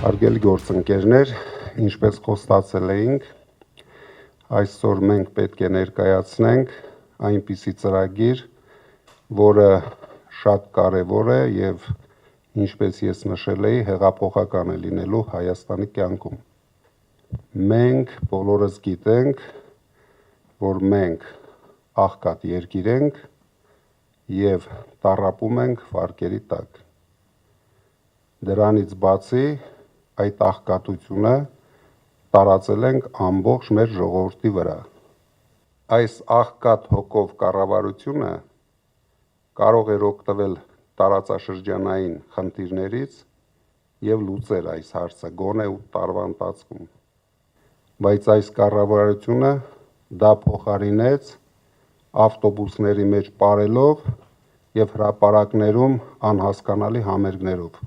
Հարգելի գործընկերներ, ինչպես խոստացել էինք, այսօր մենք պետք է ներկայացնենք այնպիսի ծրագիր, որը շատ կարևոր է եւ ինչպես ես նշել էի, հեղափոխական է լինելու Հայաստանի կյանքում։ Մենք բոլորս գիտենք, որ մենք աղքատ երկիր ենք եւ տառապում ենք վարկերի տակ։ Դրանից բացի այդ աղքատությունը տարածել ենք ամբողջ մեր ժողովրդի վրա։ Այս աղքատ հոգով կառավարությունը կարող էր օգտվել տարածաշրջանային խնդիրներից եւ լուծել այս հարցը գոնե 8 տարվա ընթացքում։ Բայց այս կառավարությունը դա փոխարինեց ավտոբուսների մեջ պարելով եւ հրապարակներում անհասկանալի համերգներով։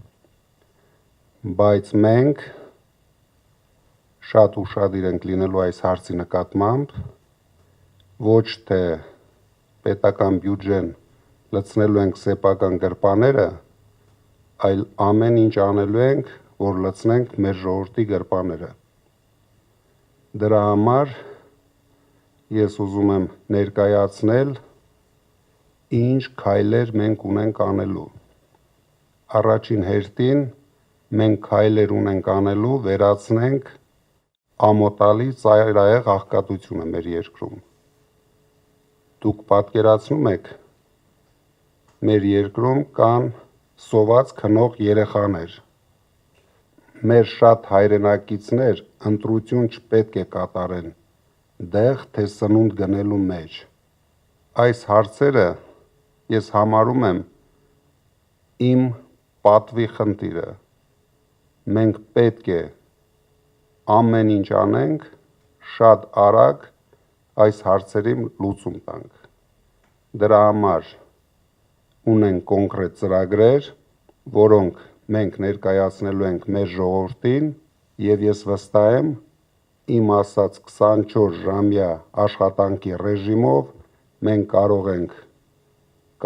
Բայց մենք շատ ուշադիր ենք լինելու այս հարցի նկատմամբ, ոչ թե պետական բյուջեն լցնելու ենք սեփական գրպանները, այլ ամեն ինչ անելու ենք, որ լցնենք մեր ժողովրդի գրպանները։ Դրա համար ես ուզում եմ ներկայացնել, ինչ քայլեր մենք ունենք անելու։ Առաջին հերթին մենք քայլեր ունենք անելու վերացնենք ամոթալի ծայրահեղ աղքատությունը մեր երկրում։ Դուք պատկերացնում եք, մեր երկրում կան սոված քնող երեխաներ։ Մեր շատ հայրենակիցներ ընտրություն չպետք է կատարեն դեղ թե սնունդ գնելու մեջ։ Այս հարցերը ես համարում եմ իմ պատվի խնդիրը։ Մենք պետք է ամեն ինչ անենք շատ արագ այս հարցերի լուծում տանք։ Դրա համար ունենք կոնկրետ ծրագրեր, որոնք մենք ներկայացնելու ենք մեր ժողովրդին եւ ես վստահ եմ իմ ասած 24 ժամյա աշխատանքի ռեժիմով մենք կարող ենք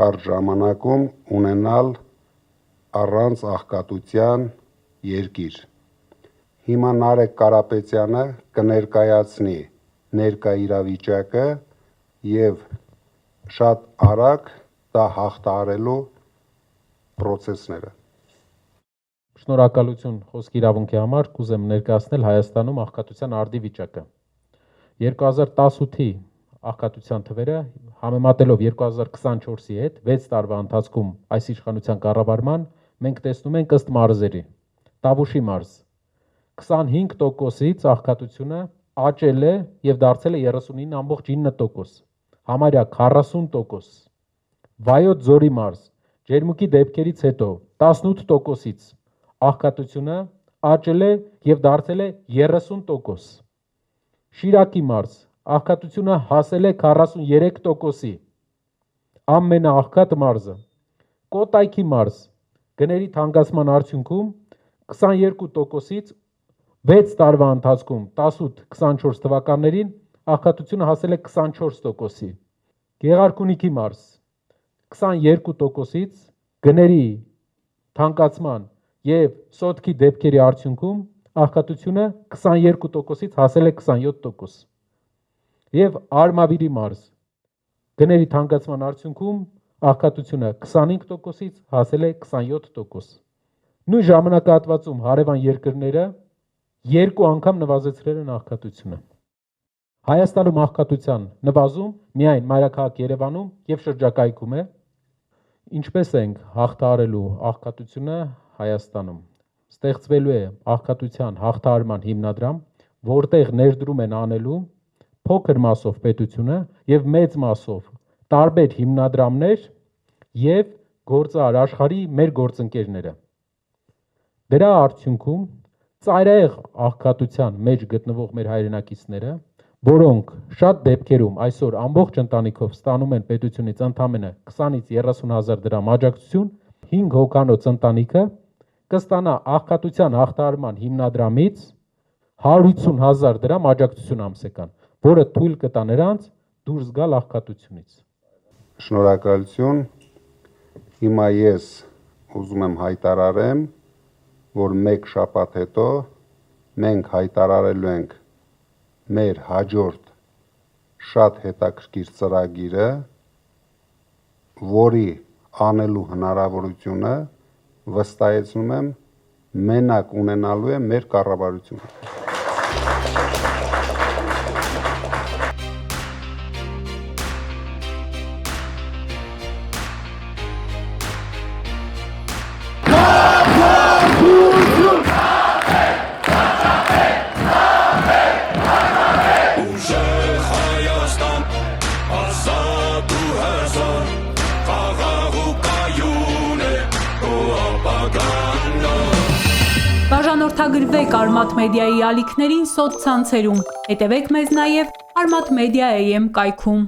կարճ ժամանակում ունենալ առանց աղքատության երկիր։ Հիմա Նարեկ Կարապետյանը կներկայացնի ներկա իրավիճակը եւ շատ արագ դա հաղթահարելու պրոցեսները։ Շնորհակալություն խոսքի իրավունքի համար, կուզեմ ներկայացնել Հայաստանում աղքատության արդի վիճակը։ 2018-ի աղքատության թվերը համեմատելով 2024-ի հետ 6 տարվա ընթացքում այս իշխանության կառավարման մենք տեսնում ենք ըստ մարզերի։ Տավուշի մարզ 25%-ից աղքատությունը աճել է եւ դարձել է 39.9%, համարյա 40%։ Վայոց ձորի մարզ ջերմուկի դեպքերից հետո 18%-ից աղքատությունը աճել է եւ դարձել է 30%։ Շիրակի մարզ աղքատությունը հասել է 43%-ի, ամենաաղքատ մարզը։ Կոտայքի մարզ գների թանկացման արդյունքում 22%-ից 6 տարվա ընթացքում 18-24 թվականներին աղքատությունը հասել է 24%-ի։ Գեղարքունիքի մարզ 22%-ից գների թանկացման եւ սոտքի դեպքերի արդյունքում աղքատությունը 22%-ից հասել է 27%։ Եվ Արմավիրի մարզ գների թանկացման արդյունքում աղքատությունը 25%-ից հասել է 27%։ Նույն ժամանակահատվածում հարևան երկրները 2 անգամ նվազեցրել են աղքատությունը։ Հայաստանում աղքատության նվազում միայն մայրաքաղաք Երևանում եւ շրջակայքում է։ Ինչպես ենք հաղթահարելու աղքատությունը Հայաստանում։ Ստեղծվելու է աղքատության հաղթահարման հիմնադրամ, որտեղ ներդրում են անելու փոքր մասով պետությունը եւ մեծ մասով տարբեր հիմնադրամներ եւ գործարար աշխարհի մեր գործընկերները։ Դրա արդյունքում ծայրահեղ աղքատության մեջ գտնվող մեր հայրենակիցները, որոնք շատ դեպքերում այսօր ամբողջ ընտանիքով ստանում են պետությունից ընդամենը 20-ից 30 հազար դրամ աջակցություն, 5 հոգանոց ընտանիքը կստանա աղքատության հաղթահարման հիմնադրամից 150 հազար դրամ աջակցություն ամսական, որը թույլ կտա նրանց դուրս գալ աղքատությունից։ Շնորհակալություն։ Հիմա ես ուզում եմ հայտարարեմ, որ մեկ շաբաթ հետո մենք հայտարարելու ենք մեր հաջորդ շատ հետաքրքիր ծրագիրը, որի անելու հնարավորությունը վստահեցնում եմ մենակ ունենալու է մեր կառավարությունը։ Բաժանորդագրվեք Արմաթ մեդիայի ալիքներին սոցցանցերում, հետևեք մեզ նաև Արմաթ Մեդիա AM կայքում։